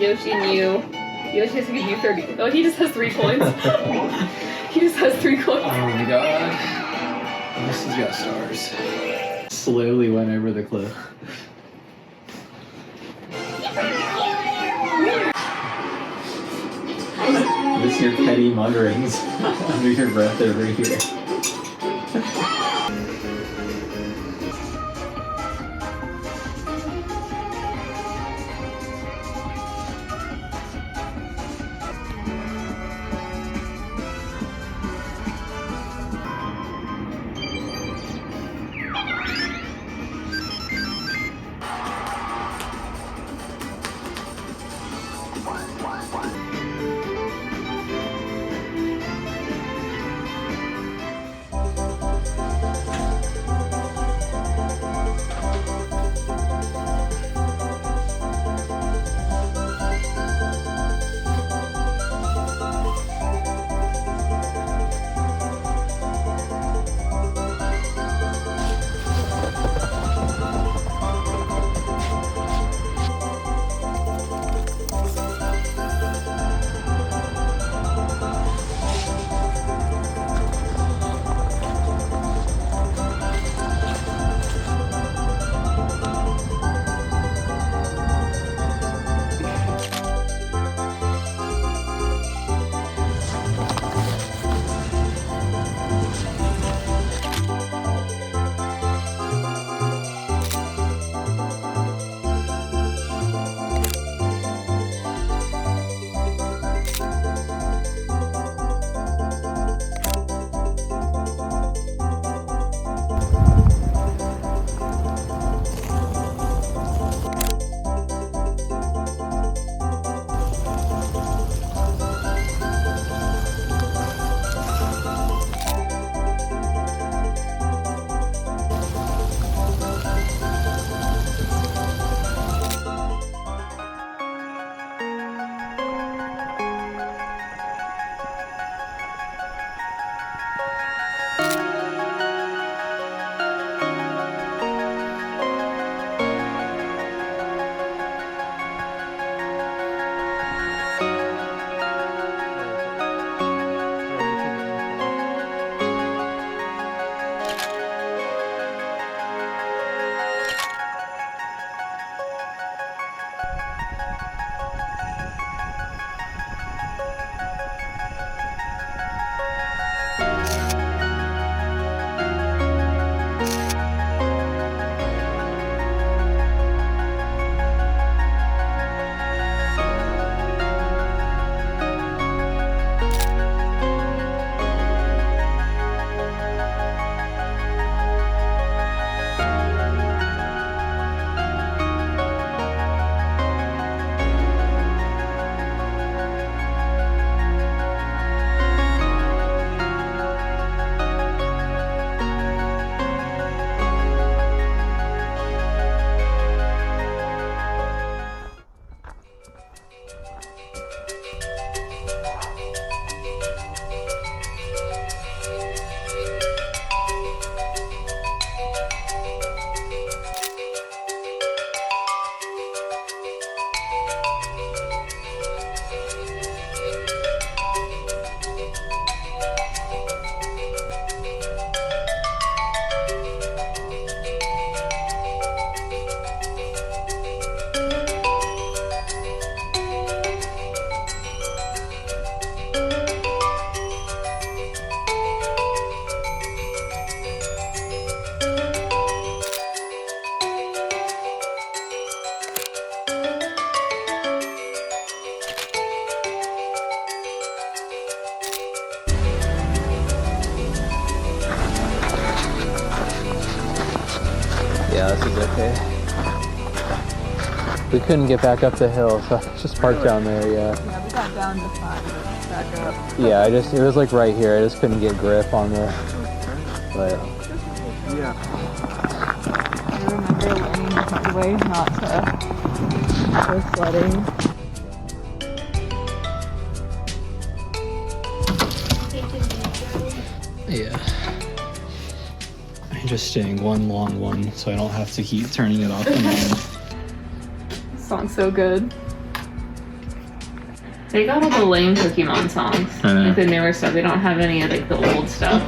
Yoshi and you. Yoshi has to give you 30. Oh, he just has 3 coins. He just has 3 coins. Oh my god. This has got stars. Slowly went over the cliff. This your petty mutterings under your breath over here. Yeah, this is okay. We couldn't get back up the hill, so I just parked down there, yeah. Yeah, we got down to 5, back up. Yeah, it was like right here. I just couldn't get grip on the, but. Yeah. I remember learning the hard way not to go sledding. Yeah. I'm just staying one long one so I don't have to keep turning it off and on. This song's so good. They got all the lame Pokemon songs. I know. Like the newer stuff. They don't have any of like the old stuff.